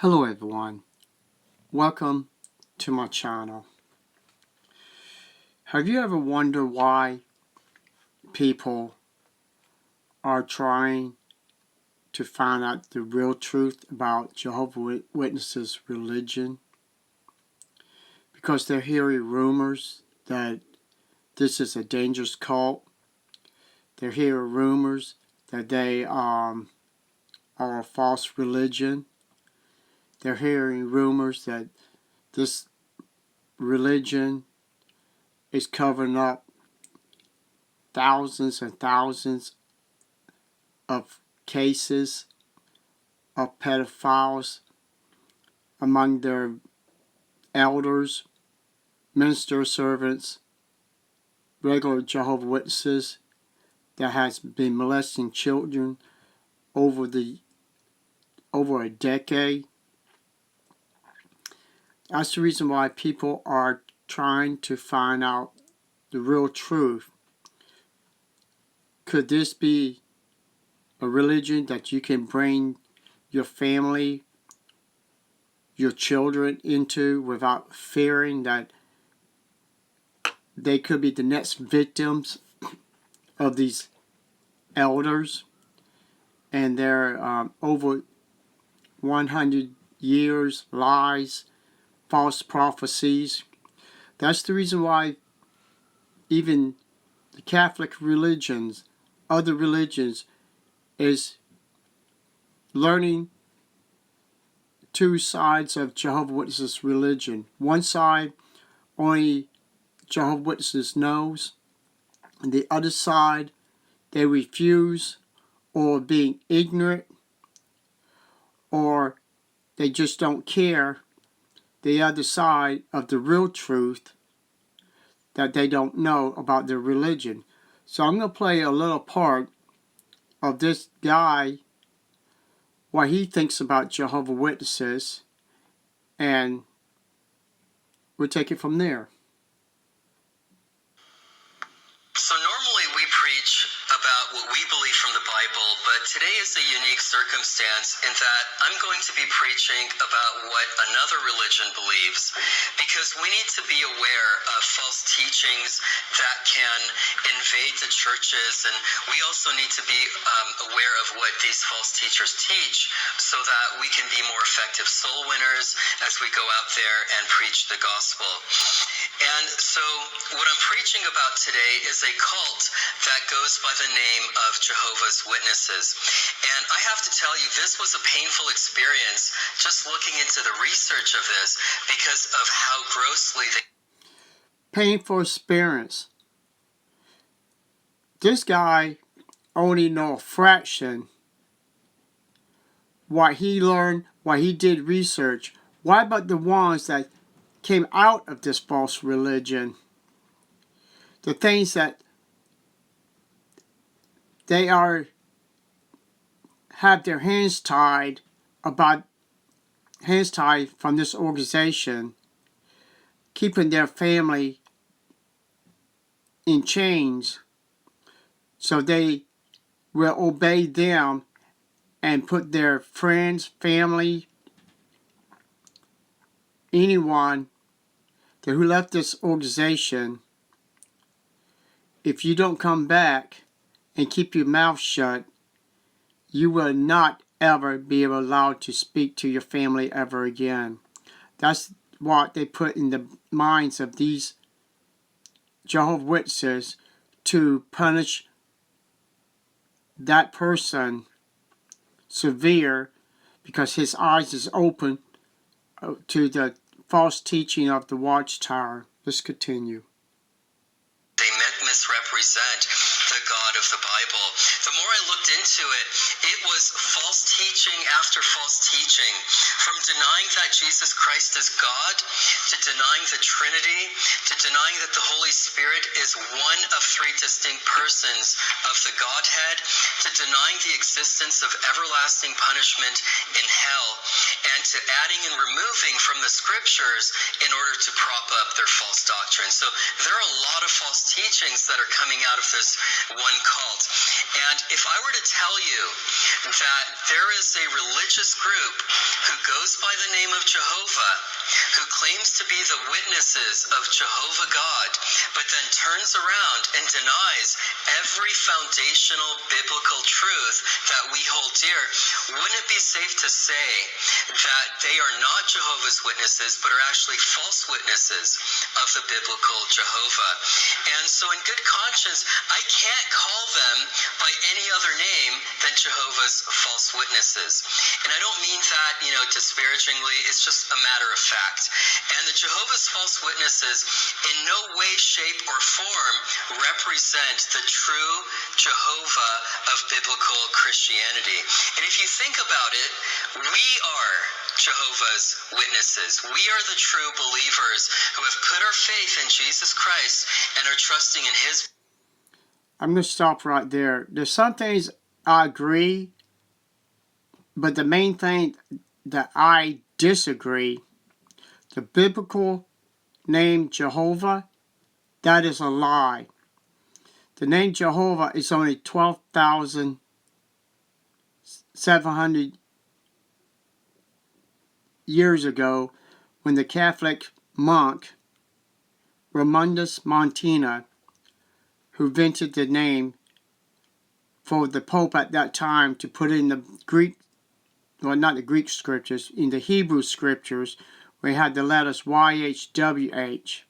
Hello everyone, welcome to my channel. Have you ever wondered why people are trying to find out the real truth about Jehovah's Witnesses religion? Because they're hearing rumors that this is a dangerous cult. They're hearing rumors that they are a false religion. They're hearing rumors that this religion is covering up thousands and thousands of cases of pedophiles among their elders, minister servants, regular Jehovah's Witnesses that has been molesting children over a decade. That's the reason why people are trying to find out the real truth. Could this be a religion that you can bring your family, your children into without fearing that they could be the next victims of these elders and their over 100 years lies, false prophecies? That's the reason why even the Catholic religions, other religions, is learning two sides of Jehovah's Witnesses religion. One side only Jehovah's Witnesses knows, and the other side they refuse, or being ignorant, or they just don't care the other side of the real truth that they don't know about their religion. So I'm going to play a little part of this guy, what he thinks about Jehovah's Witnesses, and we'll take it from there. So normally we preach about what we believe from the Bible, but today is a unique circumstance in that I'm going to be preaching about what another religion believes, because we need to be aware of false teachings that can invade the churches, and we also need to be aware of what these false teachers teach so that we can be more effective soul winners as we go out there and preach the gospel. And so what I'm preaching about today is a cult that goes by the name of Jehovah's Witnesses. And I have to tell you, this was a painful experience just looking into the research of this because of how grossly they... Painful experience. This guy only know a fraction what he learned, what he did research. What about the ones that came out of this false religion? The things that they have their hands tied from this organization, keeping their family in chains so they will obey them and put their friends, family, anyone who left this organization, if you don't come back and keep your mouth shut, you will not ever be allowed to speak to your family ever again. That's what they put in the minds of these Jehovah's Witnesses, to punish that person severe because his eyes is open to the false teaching of the Watchtower. Let's continue. They misrepresent the God of the Bible. The more I looked into it, it was false teaching after false teaching. From denying that Jesus Christ is God, to denying the Trinity, to denying that the Holy Spirit is one of three distinct persons of the Godhead, to denying the existence of everlasting punishment in hell, and and to adding and removing from the scriptures in order to prop up their false doctrine. So there are a lot of false teachings that are coming out of this one cult. And if I were to tell you that there is a religious group who goes by the name of Jehovah, who claims to be the witnesses of Jehovah God, but then turns around and denies every foundational biblical truth that we hold dear, wouldn't it be safe to say that they are not Jehovah's Witnesses, but are actually false witnesses of the biblical Jehovah? And so in good conscience, I can't call them by any other name than Jehovah's false witnesses. And I don't mean that, disparagingly. It's just a matter of fact. And the Jehovah's false witnesses in no way, shape, or form represent the true Jehovah of biblical Christianity. And if you think about it, we are Jehovah's Witnesses. We are the true believers who have put our faith in Jesus Christ and are trusting in His. I'm going to stop right there. There's some things I agree, but the main thing that I disagree, the biblical name Jehovah, that is a lie. The name Jehovah is only 12,700 years ago when the Catholic monk Romundus Montana, who invented the name for the Pope at that time to put in the Greek, well, not the Greek scriptures, in the Hebrew scriptures, where he had the letters YHWH.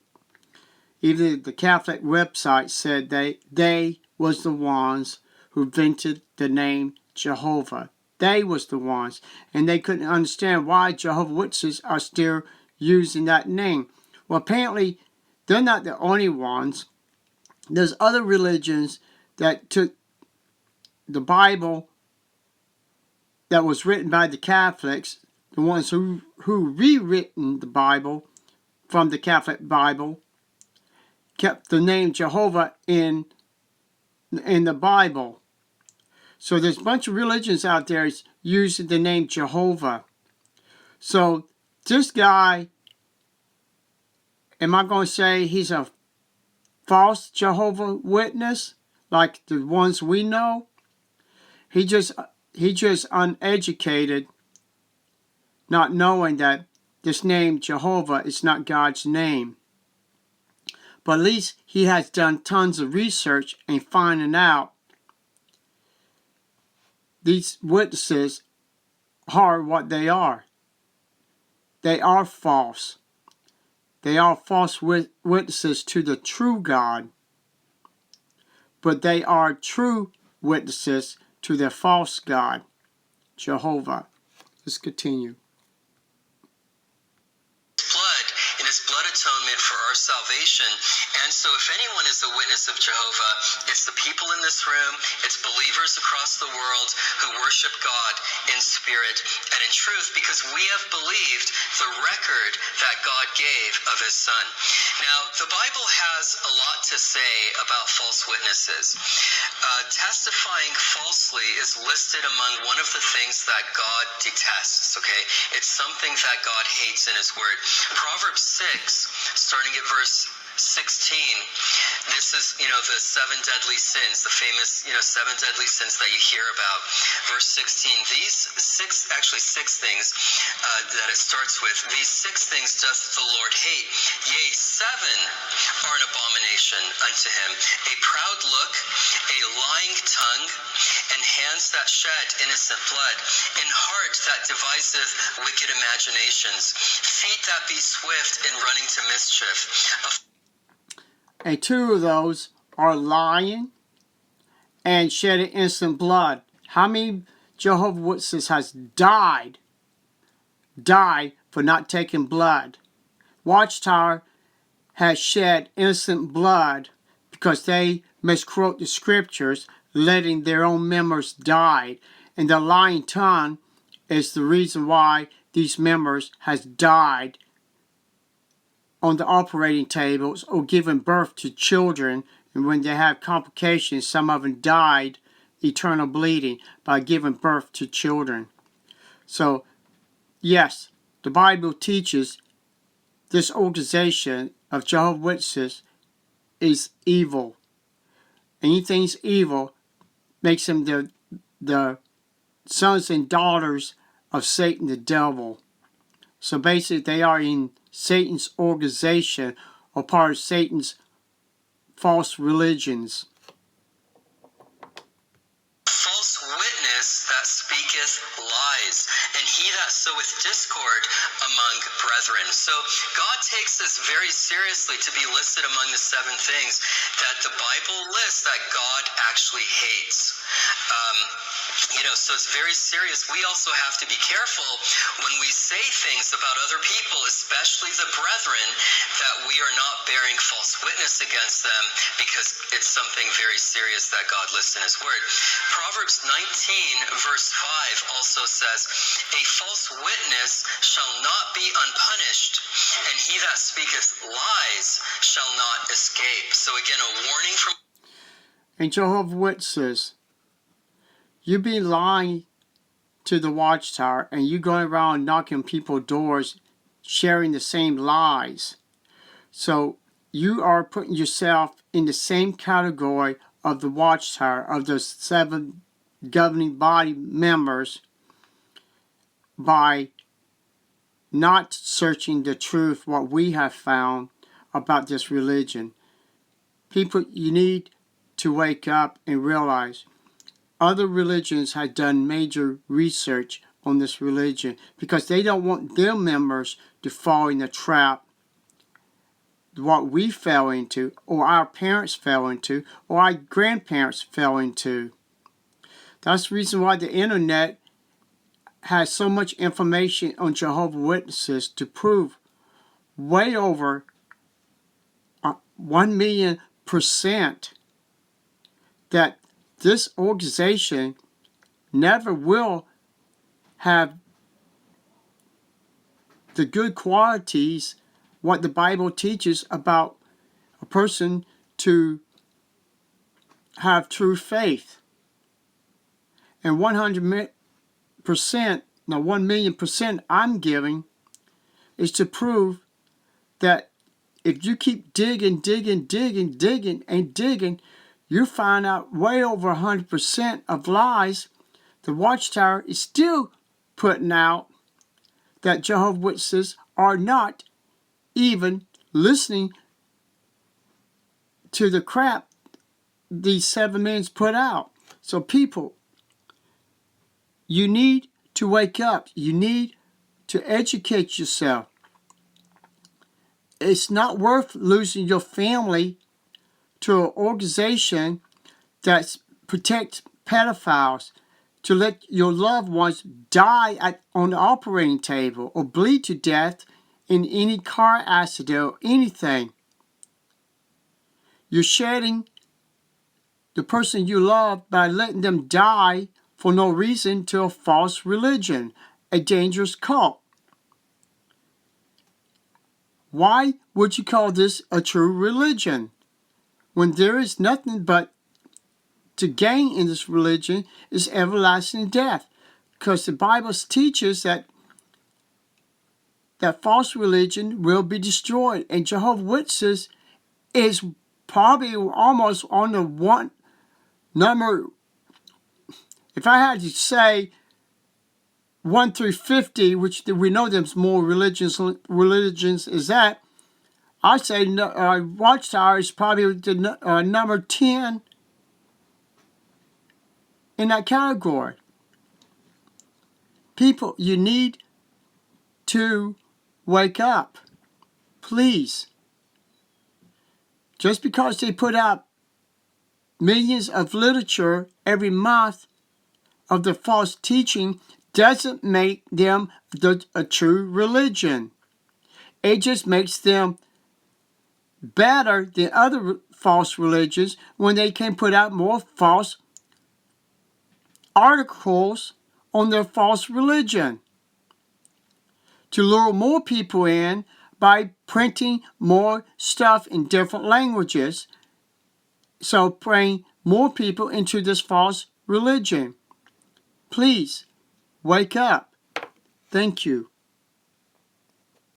Even the Catholic website said they was the ones who invented the name Jehovah. They was the ones. And they couldn't understand why Jehovah's Witnesses are still using that name. Well, apparently, they're not the only ones. There's other religions that took the Bible that was written by the Catholics, the ones who rewritten the Bible from the Catholic Bible, kept the name Jehovah in the Bible. So there's a bunch of religions out there using the name Jehovah. So this guy, am I going to say he's a false Jehovah Witness like the ones we know? He just uneducated, not knowing that this name Jehovah is not God's name. But at least he has done tons of research and finding out these witnesses are what they are. They are false. They are false witnesses to the true God. But they are true witnesses to their false God, Jehovah. Let's continue. Atonement for our salvation. And so if anyone is a witness of Jehovah, it's the people in this room, it's believers across the world who worship God in spirit and in truth, because we have believed the record that God gave of His Son. Now, the Bible has a lot to say about false witnesses. Testifying falsely is listed among one of the things that God detests, okay? It's something that God hates in His Word. Proverbs 6, starting at verse 16, this is, the seven deadly sins, the famous, seven deadly sins that you hear about. Verse 16, these six things that it starts with, these six things doth the Lord hate. Yea, seven are an abomination unto Him. A proud look, a lying tongue, and hands that shed innocent blood, and heart that deviseth wicked imaginations, feet that be swift in running to mischief. And two of those are lying and shedding innocent blood. How many Jehovah's Witnesses has died for not taking blood? Watchtower has shed innocent blood because they misquote the scriptures, letting their own members die. And the lying tongue is the reason why these members has died on the operating tables or given birth to children, and when they have complications, some of them died eternal bleeding by giving birth to children. So Yes, the Bible teaches this organization of Jehovah's Witnesses is evil. Anything's evil makes them the sons and daughters of Satan the devil. So basically they are in Satan's organization or part of Satan's false religions. False witness that speaketh lies, and he that soweth discord among brethren. So God takes this very seriously to be listed among the 7 things that the Bible lists that God actually hates. So it's very serious. We also have to be careful when we say things about other people, especially the brethren, that we are not bearing false witness against them, because it's something very serious that God lists in his word. Proverbs 19 verse 5 also says, a false witness shall not be unpunished, and he that speaketh lies shall not escape. So again, a warning from... And Jehovah's Witnesses, you be lying to the watchtower and you going around knocking people's doors, sharing the same lies. So you are putting yourself in the same category of the watchtower, of the 7 governing body members, by not searching the truth, what we have found about this religion. People, you need to wake up and realize other religions have done major research on this religion because they don't want their members to fall in the trap what we fell into, or our parents fell into, or our grandparents fell into. That's the reason why the internet has so much information on Jehovah's Witnesses to prove way over 1,000,000% that this organization never will have the good qualities what the Bible teaches about a person to have true faith. And 100%, no, 1,000,000% I'm giving is to prove that if you keep digging, you find out way over 100% of lies the watchtower is still putting out, that Jehovah's Witnesses are not even listening to the crap these 7 men put out. So people, you need to wake up. You need to educate yourself. It's not worth losing your family to an organization that protects pedophiles, to let your loved ones die on the operating table or bleed to death in any car accident or anything. You're shedding the person you love by letting them die for no reason to a false religion, a dangerous cult. Why would you call this a true religion when there is nothing but to gain in this religion is everlasting death? Because the Bible teaches that false religion will be destroyed, and Jehovah's Witnesses is probably almost on the one number. If I had to say 1 through 50, which we know there's more religions is that, I'd say Watchtower is probably the number 10 in that category. People, you need to wake up. Please. Just because they put out millions of literature every month of the false teaching doesn't make them a true religion. It just makes them better than other false religions when they can put out more false articles on their false religion to lure more people in by printing more stuff in different languages, so bring more people into this false religion. Please wake up. Thank you.